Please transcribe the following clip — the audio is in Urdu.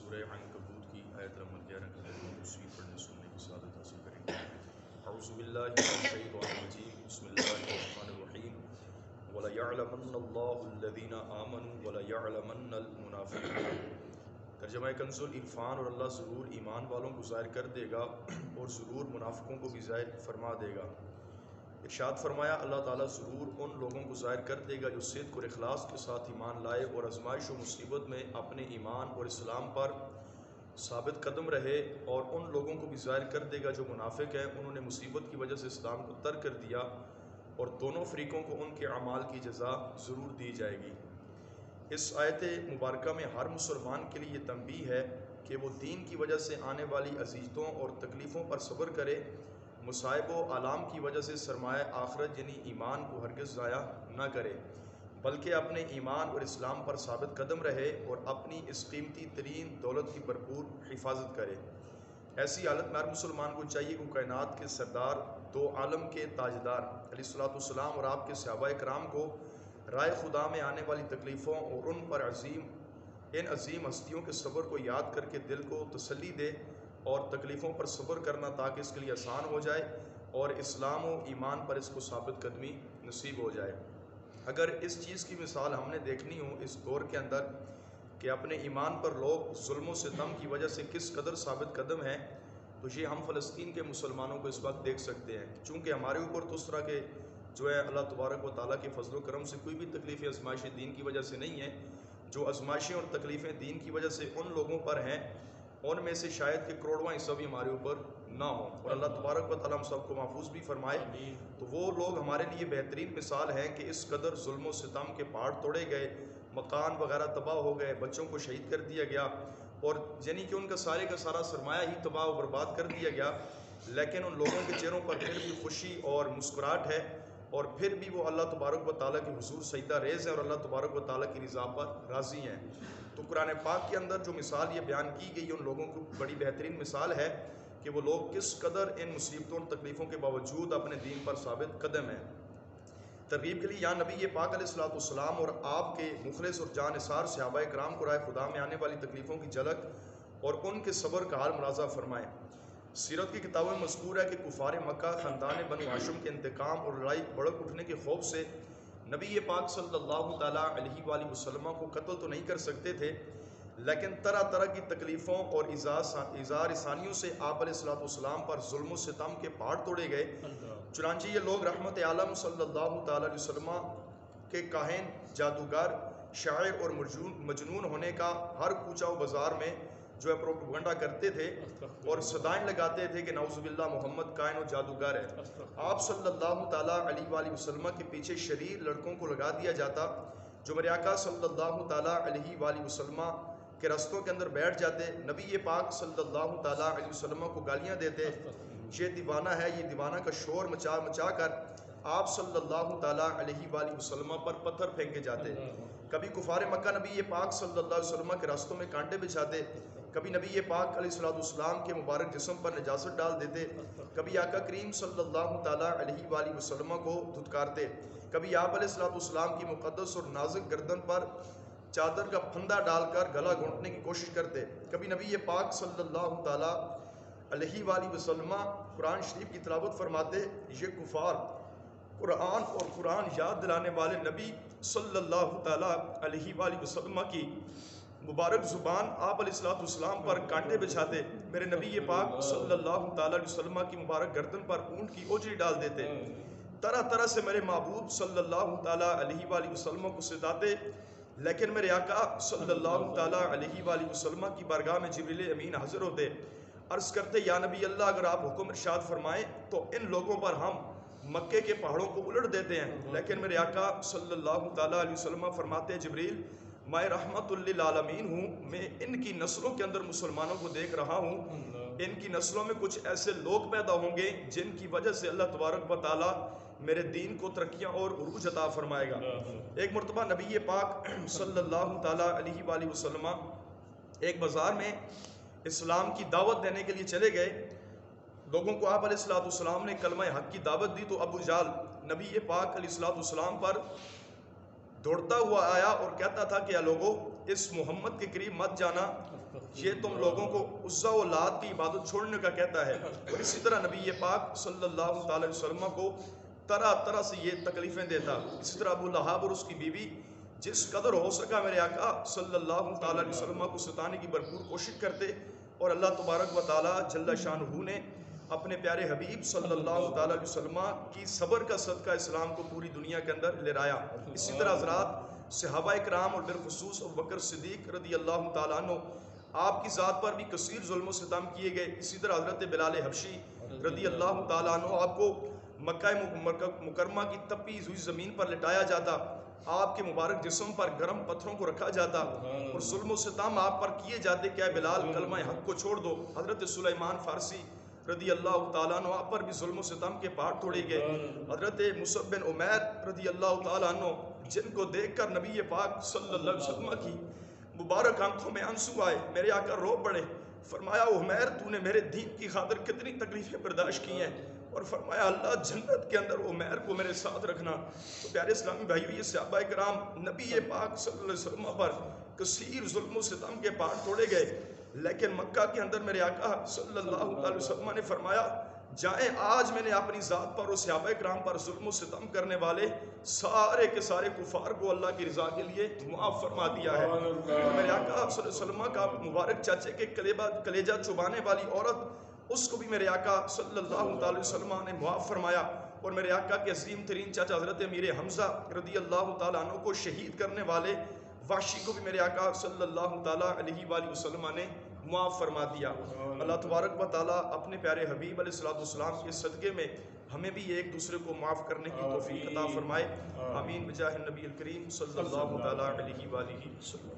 سورہ عنکبوت کی آیت نمبر 11 کا تفسیر پڑھنے سننے کی سعادت حاصل کریں گے۔ اعوذ باللہ من الشیطان الرجیم، بسم اللہ الرحمن الرحیم، وَلَيَعْلَمَنَّ اللَّهُ الَّذِينَ آمَنُوا وَلَيَعْلَمَنَّ الْمُنَافِقِينَ۔ ترجمہ کنز العرفان، اور اللہ ضرور ایمان والوں کو ظاہر کر دے گا اور ضرور منافقوں کو بھی ظاہر فرما دے گا۔ ارشاد فرمایا، اللہ تعالیٰ ضرور ان لوگوں کو ظاہر کر دے گا جو صدق اور اخلاص کے ساتھ ایمان لائے اور آزمائش و مصیبت میں اپنے ایمان اور اسلام پر ثابت قدم رہے، اور ان لوگوں کو بھی ظاہر کر دے گا جو منافق ہیں، انہوں نے مصیبت کی وجہ سے اسلام کو ترک کر دیا، اور دونوں فریقوں کو ان کے اعمال کی جزا ضرور دی جائے گی۔ اس آیت مبارکہ میں ہر مسلمان کے لیے یہ تنبیہ ہے کہ وہ دین کی وجہ سے آنے والی اذیتوں اور تکلیفوں پر صبر کرے، مصائب و آلام کی وجہ سے سرمایہ آخرت یعنی ایمان کو ہرگز ضائع نہ کرے، بلکہ اپنے ایمان اور اسلام پر ثابت قدم رہے اور اپنی اس قیمتی ترین دولت کی بھرپور حفاظت کرے۔ ایسی حالت میں ہر مسلمان کو چاہیے کہ کائنات کے سردار، دو عالم کے تاجدار علیہ الصلوۃ والسلام اور آپ کے صحابہ کرام کو رائے خدا میں آنے والی تکلیفوں اور ان پر ان عظیم ہستیوں کے صبر کو یاد کر کے دل کو تسلی دے اور تکلیفوں پر صبر کرنا تاکہ اس کے لیے آسان ہو جائے اور اسلام و ایمان پر اس کو ثابت قدمی نصیب ہو جائے۔ اگر اس چیز کی مثال ہم نے دیکھنی ہو اس دور کے اندر کہ اپنے ایمان پر لوگ ظلم و ستم کی وجہ سے کس قدر ثابت قدم ہیں، تو یہ ہم فلسطین کے مسلمانوں کو اس وقت دیکھ سکتے ہیں۔ چونکہ ہمارے اوپر تو اس طرح کے جو ہے اللہ تبارک و تعالیٰ کے فضل و کرم سے کوئی بھی تکلیفیں آزمائشیں دین کی وجہ سے نہیں ہیں، جو آزمائشیں اور تکلیفیں دین کی وجہ سے ان لوگوں پر ہیں، ان میں سے شاید کہ کروڑواں حصہ بھی ہمارے اوپر نہ ہوں، اور اللہ تبارک و تعالیٰ ہم سب کو محفوظ بھی فرمائے۔ تو وہ لوگ ہمارے لیے بہترین مثال ہیں کہ اس قدر ظلم و ستم کے پہاڑ توڑے گئے، مکان وغیرہ تباہ ہو گئے، بچوں کو شہید کر دیا گیا، اور یعنی کہ ان کا سارا سرمایہ ہی تباہ و برباد کر دیا گیا، لیکن ان لوگوں کے چہروں پر پھر بھی خوشی اور مسکراہٹ ہے، اور پھر بھی وہ اللہ تبارک و تعالیٰ کے حضور سجدہ ریز ہیں اور اللہ تبارک و تعالیٰ کی رضا پر راضی ہیں۔ تو قرآن پاک کے اندر جو مثال یہ بیان کی گئی ان لوگوں کو بڑی بہترین مثال ہے کہ وہ لوگ کس قدر ان مصیبتوں اور تکلیفوں کے باوجود اپنے دین پر ثابت قدم ہیں۔ ترغیب کے لیے یہاں نبی پاک علیہ الصلوۃ والسلام اور آپ کے مخلص اور جان نثار صحابہ کرام کو رائے خدا میں آنے والی تکلیفوں کی جھلک اور ان کے صبر کا حال ملاحظہ فرمائیں۔ سیرت کی کتابوں میں مذکور ہے کہ کفار مکہ خاندان بنو ہاشم کے انتقام اور لڑائی بڑک اٹھنے کے خوف سے نبی پاک صلی اللہ تعالیٰ علیہ وآلہ وسلم کو قتل تو نہیں کر سکتے تھے، لیکن طرح طرح کی تکلیفوں اور ایذا رسانیوں سے آپ علیہ الصلوۃ والسلام پر ظلم و ستم کے پہاڑ توڑے گئے۔ چنانچہ یہ لوگ رحمت عالم صلی اللہ تعالیٰ علیہ وسلم کے کاہن، جادوگر، شاعر اور مجنون ہونے کا ہر کوچہ و بازار میں جو ہے پروپیگنڈا کرتے تھے اور صدائیں لگاتے تھے کہ نعوذ باللہ محمد کائن و جادوگر ہے۔ آپ صلی اللہ تعالیٰ علیہ وآلہ وسلم کے پیچھے شریر لڑکوں کو لگا دیا جاتا جو میرے آقا صلی اللہ تعالیٰ علیہ وآلہ وسلم کے رستوں کے اندر بیٹھ جاتے، نبی پاک صلی اللہ تعالیٰ علیہ وسلم کو گالیاں دیتے، یہ دیوانہ ہے، یہ دیوانہ کا شور مچا مچا کر آپ صلی اللہ تعالیٰ علیہ وآلہ وسلم پر پتھر پھینکے جاتے۔ کبھی کفار مکہ نبی پاک صلی اللہ علیہ وسلم کے راستوں میں کانٹے بچھاتے، کبھی نبی پاک علیہ الصلوۃ والسلام کے مبارک جسم پر نجاست ڈال دیتے، کبھی آقا کریم صلی اللہ تعالیٰ علیہ وآلہ وسلم کو دھتکارتے، کبھی آپ علیہ الصلوۃ والسلام کی مقدس اور نازک گردن پر چادر کا پھندا ڈال کر گلا گھونٹنے کی کوشش کرتے، کبھی نبی پاک صلی اللہ تعالیٰ علیہ وآلہ وسلم قرآن شریف کی تلاوت فرماتے۔ یہ کفار قرآن اور قرآن یاد دلانے والے نبی صلی اللہ تعالیٰ علیہ وآلہ وسلم کی مبارک زبان آپ علیہ الصلوۃ والسلام پر کانٹے بچھاتے، میرے نبی پاک صلی اللہ تعالیٰ علیہ وسلم کی مبارک گردن پر اونٹ کی اوجری ڈال دیتے، طرح طرح سے میرے محبوب صلی اللہ تعالیٰ علیہ وآلہ وسلم کو ستاتے، لیکن میرے آقا صلی اللہ تعالیٰ علیہ وآلہ وسلم کی بارگاہ میں جبریل امین حاضر ہوتے، عرض کرتے یا نبی اللہ اگر آپ حکم ارشاد فرمائیں تو ان لوگوں پر ہم مکے کے پہاڑوں کو الٹ دیتے ہیں، لیکن میرے آقا صلی اللہ تعالیٰ علیہ وسلم فرماتے جبریل میں رحمت للعالمین ہوں، میں ان کی نسلوں کے اندر مسلمانوں کو دیکھ رہا ہوں، ان کی نسلوں میں کچھ ایسے لوگ پیدا ہوں گے جن کی وجہ سے اللہ تبارک و تعالیٰ میرے دین کو ترقیاں اور عروج عطا فرمائے گا۔ ایک مرتبہ نبی پاک صلی اللہ تعالیٰ علیہ وآلہ وسلم ایک بازار میں اسلام کی دعوت دینے کے لیے چلے گئے، لوگوں کو آپ علیہ الصلوۃ والسلام نے کلمہ حق کی دعوت دی تو ابو جہل نبی پاک علیہ الصلوۃ والسلام پر دوڑتا ہوا آیا اور کہتا تھا کہ یا لوگوں اس محمد کے قریب مت جانا، یہ تم لوگوں کو عزا و لات کی عبادت چھوڑنے کا کہتا ہے. اور اسی طرح نبی پاک صلی اللہ تعالی علیہ وسلم کو طرح طرح سے یہ تکلیفیں دیتا. اسی طرح ابو لہب اور اس کی بیوی جس قدر ہو سکا میرے آقا صلی اللہ تعالی علیہ وسلم کو ستانے کی بھرپور کوشش کرتے، اور اللہ تبارک و تعالی جل شانہ نے اپنے پیارے حبیب صلی اللہ تعالی علیہ وسلم کی صبر کا صدقہ اسلام کو پوری دنیا کے اندر لہرایا. اسی طرح حضرات صحابہ کرام اور بالخصوص ابوبکر صدیق رضی اللہ تعالیٰ عنہ آپ کی ذات پر بھی کثیر ظلم و ستم کیے گئے. اسی طرح حضرت بلال حبشی رضی اللہ تعالیٰ عنہ آپ کو مکہ مکرمہ کی تپی ہوئی زمین پر لٹایا جاتا، آپ کے مبارک جسم پر گرم پتھروں کو رکھا جاتا اور ظلم و ستم آپ پر کیے جاتے کہ اے بلال کلمہ حق کو چھوڑ دو. حضرت سلیمان فارسی رضی اللہ تعالیٰ عنہ آپ پر بھی ظلم و ستم کے پہاڑ توڑے گئے. حضرت مصعب بن عمیر رضی اللہ تعالیٰ عنہ جن کو دیکھ کر نبی پاک صلی اللہ علیہ وسلم کی مبارک آنکھوں میں آنسو آئے، میرے آقا رو پڑے. فرمایا عمیر تو نے میرے دین کی خاطر کتنی تکلیفیں برداشت کی ہیں، اور فرمایا اللہ جنت کے اندر عمیر کو میرے ساتھ رکھنا. تو پیارے اسلامی بھائیو، یہ صحابہ کرام نبی پاک صلی اللہ علیہ وسلم پر کثیر ظلم و ستم کے پہاڑ توڑے گئے، لیکن مکہ کے اندر میرے آقا صلی اللہ علیہ وسلم نے فرمایا جائیں آج میں نے اپنی ذات پر اور صحابہ کرام پر ظلم و ستم کرنے والے سارے کے سارے کفار کو اللہ کی رضا کے لیے معاف فرما دیا ہے. اور میرے آقا صلی اللہ علیہ وسلم کا مبارک چاچے کے کلیجہ چبانے والی عورت، اس کو بھی میرے آقا صلی اللہ علیہ وسلم نے معاف فرمایا. اور میرے آقا کے عظیم ترین چاچا حضرت امیر حمزہ رضی اللہ تعالیٰ عنہ کو شہید کرنے والے وحشی کو بھی میرے آقا صلی اللہ تعالیٰ علیہ وآلہ وسلم نے معاف فرما دیا. اللہ تبارک و تعالیٰ اپنے پیارے حبیب علیہ السلام کے صدقے میں ہمیں بھی ایک دوسرے کو معاف کرنے کی توفیق عطا فرمائے. آمین بجاہ النبی الکریم صلی اللہ تعالیٰ علیہ وآلہ وسلم.